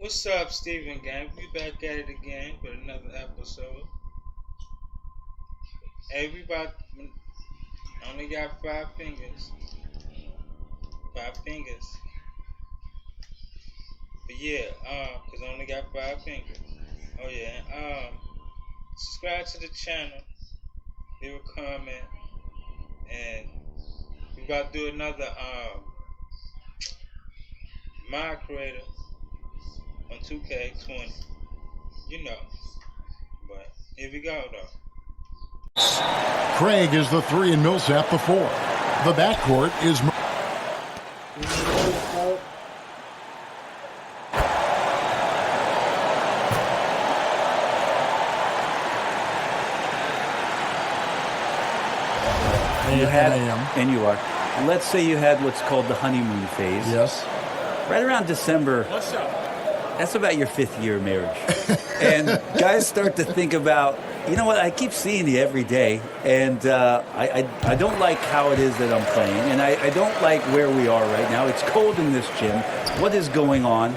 What's up, Steven Gang? We back at it again with another episode. Hey, only got 5 fingers. 5 fingers. But yeah, cause I only got 5 fingers. Oh yeah, subscribe to the channel, leave a comment, and we about to do another mod creator on 2K20. You know, but here we go though. Craig is the 3 and Millsap the 4. The backcourt is... And you are. Let's say you had what's called the honeymoon phase. Yes. Right around December. What's up? That's about your 5th year of marriage. And guys start to think about, you know what, I keep seeing you every day, and I don't like how it is that I'm playing, and I don't like where we are right now. It's cold in this gym. What is going on?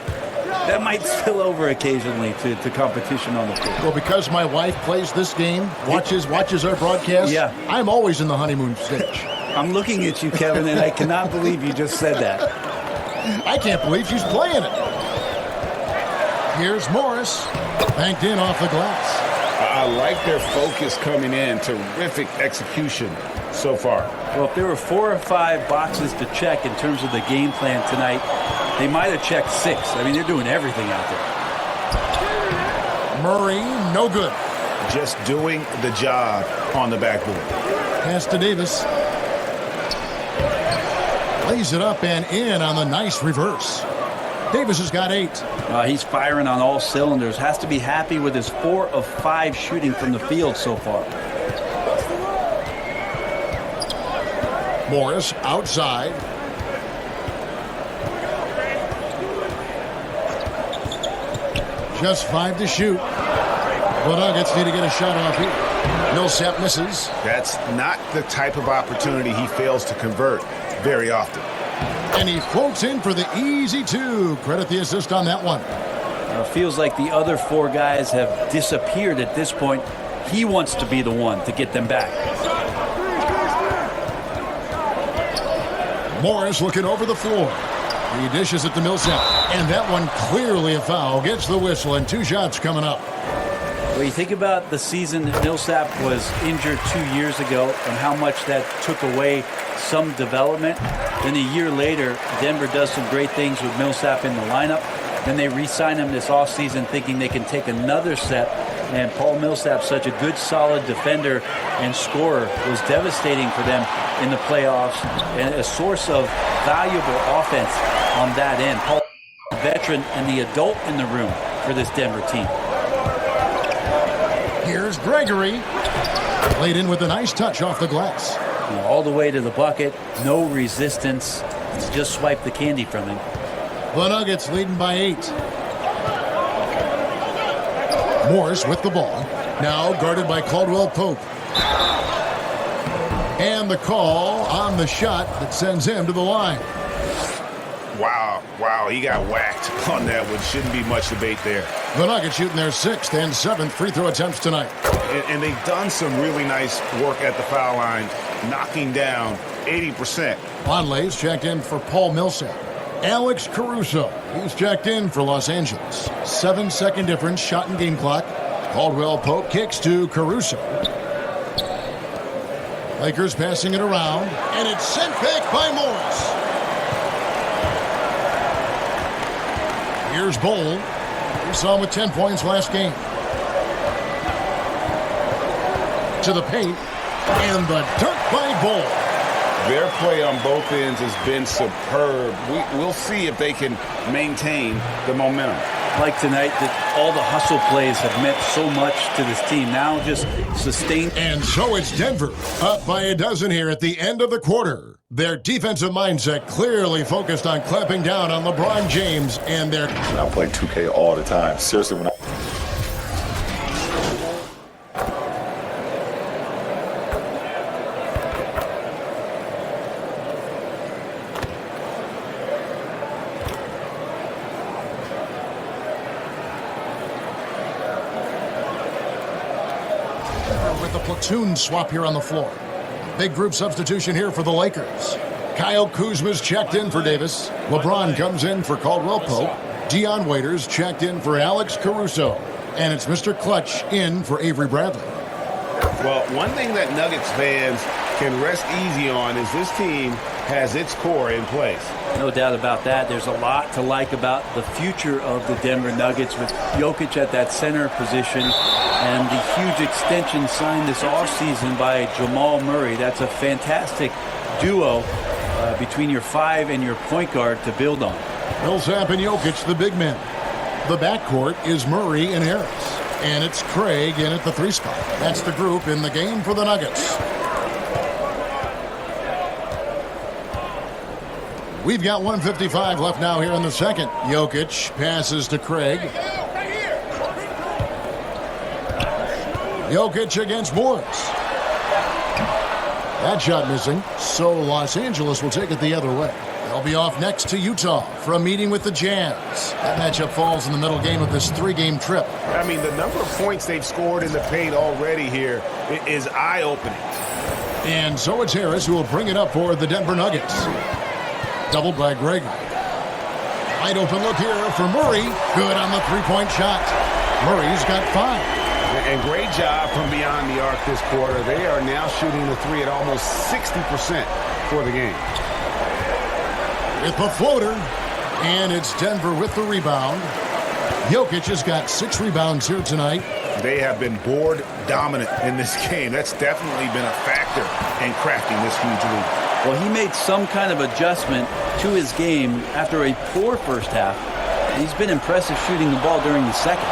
That might spill over occasionally to competition on the field. Well, because my wife plays this game, watches our broadcast, yeah. I'm always in the honeymoon stage. I'm looking at you, Kevin, and I cannot believe you just said that. I can't believe she's playing it. Here's Morris, banked in off the glass. I like their focus coming in. Terrific execution so far. Well, if there were 4 or 5 boxes to check in terms of the game plan tonight, they might have checked 6. I mean, they're doing everything out there. Murray, no good. Just doing the job on the backboard. Pass to Davis. Lays it up and in on the nice reverse. Davis has got 8. He's firing on all cylinders. Has to be happy with his 4 of 5 shooting from the field so far. Morris outside. Just 5 to shoot. The Nuggets need to get a shot off here. Millsap misses. That's not the type of opportunity he fails to convert very often. And he floats in for the easy 2. Credit the assist on that one. Feels like the other 4 guys have disappeared at this point. He wants to be the one to get them back. Morris looking over the floor. He dishes it to Millsap. And that one clearly a foul. Gets the whistle and 2 shots coming up. Well, you think about the season that Millsap was injured 2 years ago and how much that took away some development. Then a year later, Denver does some great things with Millsap in the lineup. Then they re-sign him this offseason thinking they can take another step. And Paul Millsap, such a good, solid defender and scorer, was devastating for them in the playoffs and a source of valuable offense on that end. Paul, veteran and the adult in the room for this Denver team. Here's Gregory. Laid in with a nice touch off the glass. All the way to the bucket, no resistance. Just swipe the candy from him. The Nuggets leading by 8. Morris with the ball. Now guarded by Caldwell Pope. And the call on the shot that sends him to the line. Wow, he got whacked on that one. Shouldn't be much debate there. The Nuggets shooting their 6th and 7th free throw attempts tonight. And they've done some really nice work at the foul line, knocking down 80%. Vonleh's checked in for Paul Millsap. Alex Caruso, he's checked in for Los Angeles. 7-second difference, shot and game clock. Caldwell Pope kicks to Caruso. Lakers passing it around, and it's sent back by Morris. Here's Bowl. We saw him with 10 points last game. To the paint, and the dunk by Bowl. Their play on both ends has been superb. We'll see if they can maintain the momentum. Like tonight, that all the hustle plays have meant so much to this team. Now just sustain. And so it's Denver, up by a dozen here at the end of the quarter. Their defensive mindset clearly focused on clamping down on LeBron James and their... I play 2K all the time. Seriously, when I... with a platoon swap here on the floor. Big group substitution here for the Lakers. Kyle Kuzma's checked in for Davis. LeBron comes in for Caldwell Pope. Dion Waiters checked in for Alex Caruso. And it's Mr. Clutch in for Avery Bradley. Well, one thing that Nuggets fans can rest easy on is this team has its core in place. No doubt about that. There's a lot to like about the future of the Denver Nuggets with Jokic at that center position and the huge extension signed this offseason by Jamal Murray. That's a fantastic duo between your 5 and your point guard to build on. Millsap and Jokic, the big men. The backcourt is Murray and Harris. And it's Craig in at the 3 spot. That's the group in the game for the Nuggets. We've got 1:55 left now here in the second. Jokic passes to Craig. Jokic against Morris. That shot missing, so Los Angeles will take it the other way. They'll be off next to Utah for a meeting with the Jazz. That matchup falls in the middle game of this 3-game trip. I mean, the number of points they've scored in the paint already here is eye-opening. And so it's Harris who will bring it up for the Denver Nuggets. Doubled by Gregory. Wide open look here for Murray. Good on the 3-point shot. Murray's got 5. And great job from beyond the arc this quarter. They are now shooting the 3 at almost 60% for the game. With the floater, and it's Denver with the rebound. Jokic has got 6 rebounds here tonight. They have been board dominant in this game. That's definitely been a factor in crafting this huge lead. Well, he made some kind of adjustment to his game after a poor first half. He's been impressive shooting the ball during the second.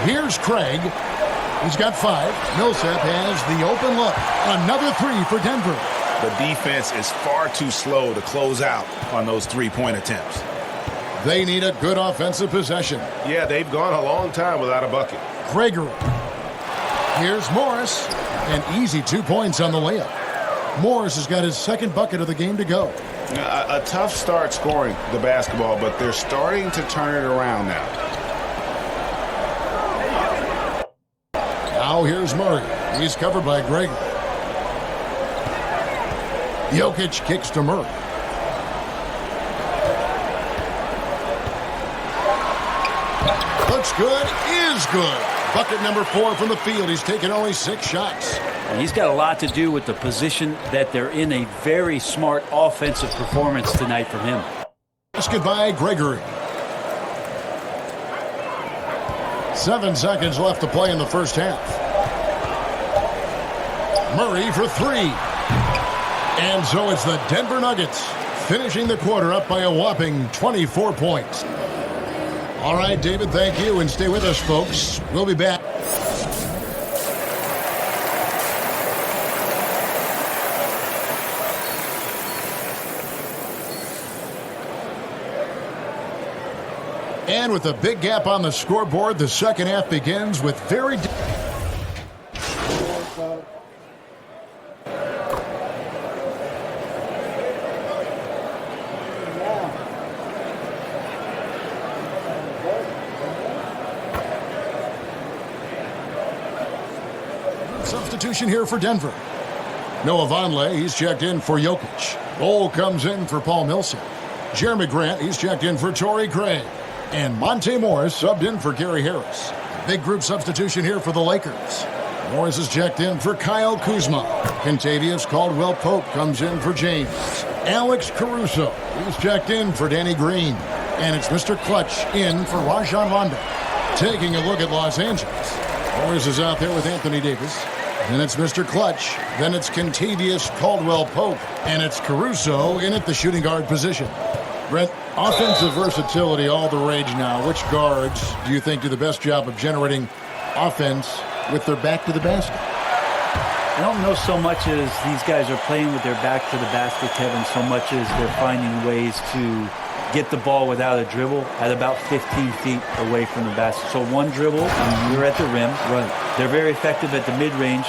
Here's Craig. He's got 5. Millsap has the open look. Another 3 for Denver. The defense is far too slow to close out on those 3-point attempts. They need a good offensive possession. Yeah, they've gone a long time without a bucket. Gregory. Here's Morris. An easy 2 points on the layup. Morris has got his 2nd bucket of the game to go. A tough start scoring the basketball, but they're starting to turn it around now. Now here's Murray. He's covered by Gregory. Jokic kicks to Murray. Looks good, is good. Bucket number 4 from the field. He's taken only 6 shots. And he's got a lot to do with the position that they're in. A very smart offensive performance tonight from him. Let's goodbye, Gregory. 7 seconds left to play in the first half. Murray for 3. And so it's the Denver Nuggets finishing the quarter up by a whopping 24 points. All right, David, thank you, and stay with us, folks. We'll be back. And with a big gap on the scoreboard, the second half begins with very... Substitution here for Denver. Noah Vonleh, he's checked in for Jokic. Bol comes in for Paul Millsap. Jeremy Grant, he's checked in for Torrey Craig. And Monte Morris subbed in for Gary Harris. Big group substitution here for the Lakers. Morris is checked in for Kyle Kuzma. Kentavious Caldwell-Pope comes in for James. Alex Caruso, he's checked in for Danny Green. And it's Mr. Clutch in for Rajon Rondo. Taking a look at Los Angeles. Morris is out there with Anthony Davis. Then it's Mr. Clutch. Then it's Kentavious Caldwell-Pope. And it's Caruso in at the shooting guard position. Brent, offensive versatility all the rage now. Which guards do you think do the best job of generating offense with their back to the basket? I don't know so much as these guys are playing with their back to the basket, Kevin, so much as they're finding ways to get the ball without a dribble at about 15 feet away from the basket. So one dribble, and you're at the rim. Right. They're very effective at the mid-range.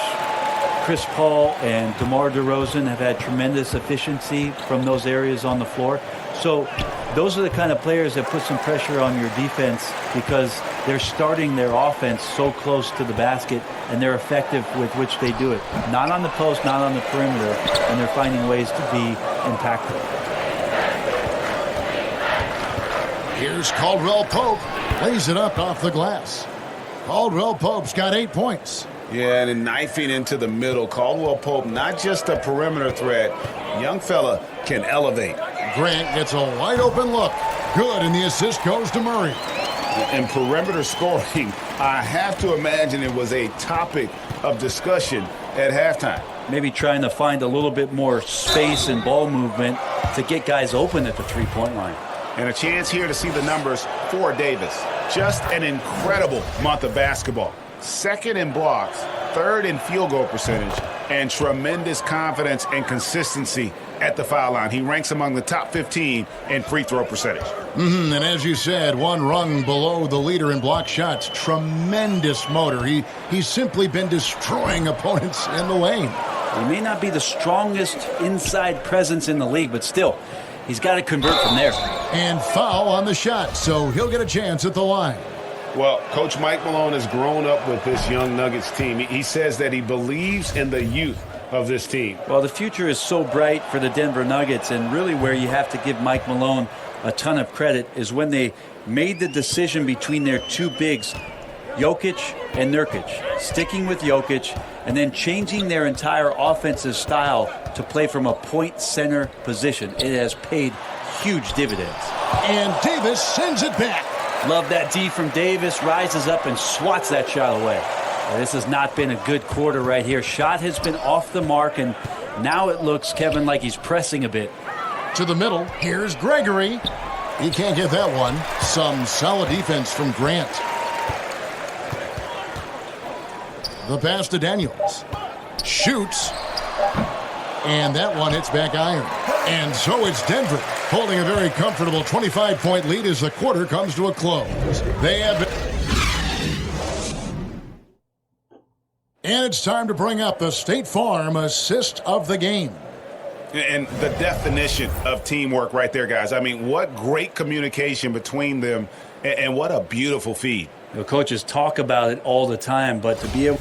Chris Paul and DeMar DeRozan have had tremendous efficiency from those areas on the floor. So those are the kind of players that put some pressure on your defense because they're starting their offense so close to the basket, and they're effective with which they do it. Not on the post, not on the perimeter, and they're finding ways to be impactful. Here's Caldwell Pope. Lays it up off the glass. Caldwell Pope's got 8 points. Yeah, and then knifing into the middle. Caldwell Pope, not just a perimeter threat. Young fella can elevate. Grant gets a wide open look. Good, and the assist goes to Murray. And perimeter scoring, I have to imagine it was a topic of discussion at halftime. Maybe trying to find a little bit more space and ball movement to get guys open at the three-point line. And a chance here to see the numbers for Davis. Just an incredible month of basketball. Second in blocks, third in field goal percentage, and tremendous confidence and consistency at the foul line. He ranks among the top 15 in free throw percentage. And as you said, one rung below the leader in block shots. Tremendous motor. He's simply been destroying opponents in the lane. He may not be the strongest inside presence in the league, but still, he's got to convert from there. And foul on the shot, so he'll get a chance at the line. Well, Coach Mike Malone has grown up with this young Nuggets team. He says that he believes in the youth of this team. Well, the future is so bright for the Denver Nuggets, and really where you have to give Mike Malone a ton of credit is when they made the decision between their two bigs, Jokic and Nurkic, sticking with Jokic and then changing their entire offensive style to play from a point center position. It has paid huge dividends. And Davis sends it back. Love that D from Davis, rises up and swats that shot away. This has not been a good quarter right here. Shot has been off the mark, and now it looks, Kevin, like he's pressing a bit. To the middle, here's Gregory. He can't get that one. Some solid defense from Grant. The pass to Daniels. Shoots. And that one hits back iron. And so it's Denver holding a very comfortable 25-point lead as the quarter comes to a close. They have been... And it's time to bring up the State Farm assist of the game. And the definition of teamwork right there, guys. I mean, what great communication between them, and what a beautiful feed. The coaches talk about it all the time, but to be able...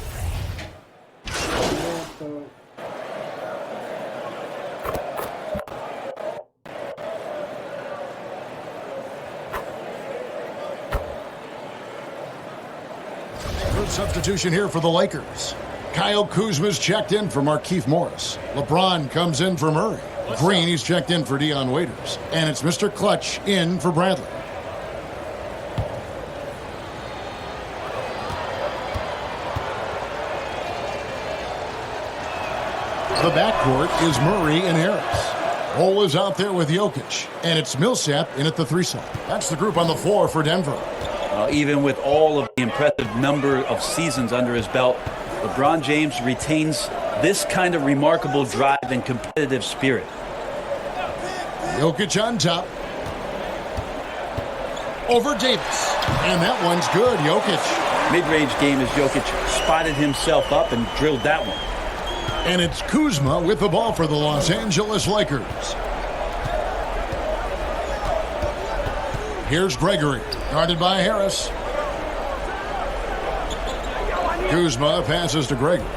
Substitution here for the Lakers. Kyle Kuzma's checked in for Markieff Morris. LeBron comes in for Murray. Green, he's checked in for Dion Waiters. And it's Mr. Clutch in for Bradley. The backcourt is Murray and Harris. Cole is out there with Jokic. And it's Millsap in at the 3-slot. That's the group on the floor for Denver. Even with all of the impressive number of seasons under his belt, LeBron James retains this kind of remarkable drive and competitive spirit. Jokic on top. Over Davis. And that one's good, Jokic. Mid-range game as Jokic spotted himself up and drilled that one. And it's Kuzma with the ball for the Los Angeles Lakers. Here's Gregory, guarded by Harris. Kuzma passes to Gregory.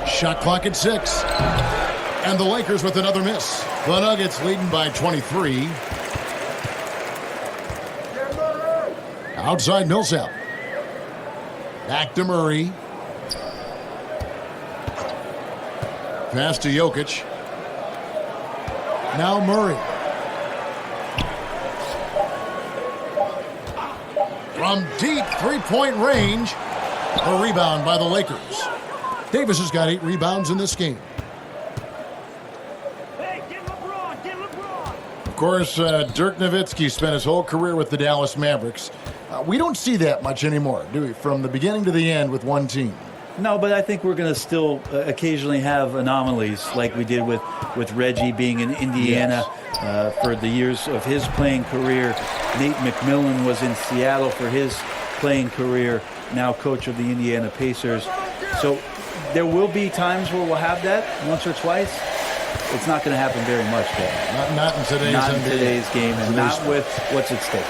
Shot clock at 6. And the Lakers with another miss. The Nuggets leading by 23. Outside Millsap. Back to Murray. Pass to Jokic. Now Murray. From deep three-point range, a rebound by the Lakers. Davis has got 8 rebounds in this game. Hey, get LeBron, get LeBron. Of course, Dirk Nowitzki spent his whole career with the Dallas Mavericks. We don't see that much anymore, do we? From the beginning to the end with one team. No, but I think we're going to still occasionally have anomalies like we did with Reggie being in Indiana for the years of his playing career. Nate McMillan was in Seattle for his playing career, now coach of the Indiana Pacers. So there will be times where we'll have that once or twice. it's not going to happen very much there. Not in today's Not in NBA. today's game, and not with what's at stake.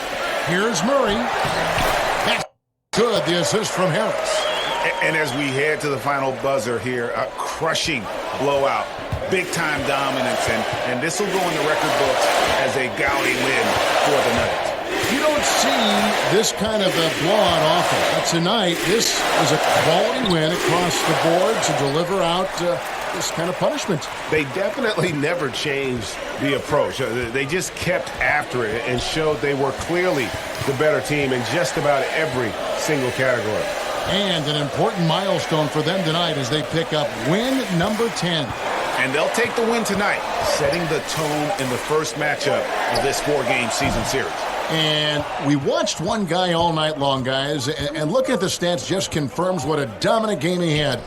Here's Murray. That's good. The assist from Harris. And as we head to the final buzzer here, a crushing blowout, big-time dominance, and this will go in the record books as a gaudy win for the Nuggets. You don't see this kind of a blowout often. But tonight, this is a quality win across the board to deliver out this kind of punishment. They definitely never changed the approach. They just kept after it and showed they were clearly the better team in just about every single category. And an important milestone for them tonight as they pick up win number 10. And they'll take the win tonight, setting the tone in the first matchup of this 4-game season series. And we watched one guy all night long, guys, and looking at the stats just confirms what a dominant game he had.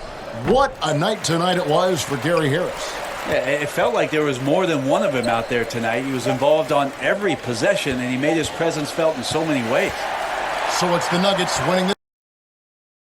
What a night tonight it was for Gary Harris. Yeah, it felt like there was more than one of him out there tonight. He was involved on every possession, and he made his presence felt in so many ways. So it's the Nuggets winning this.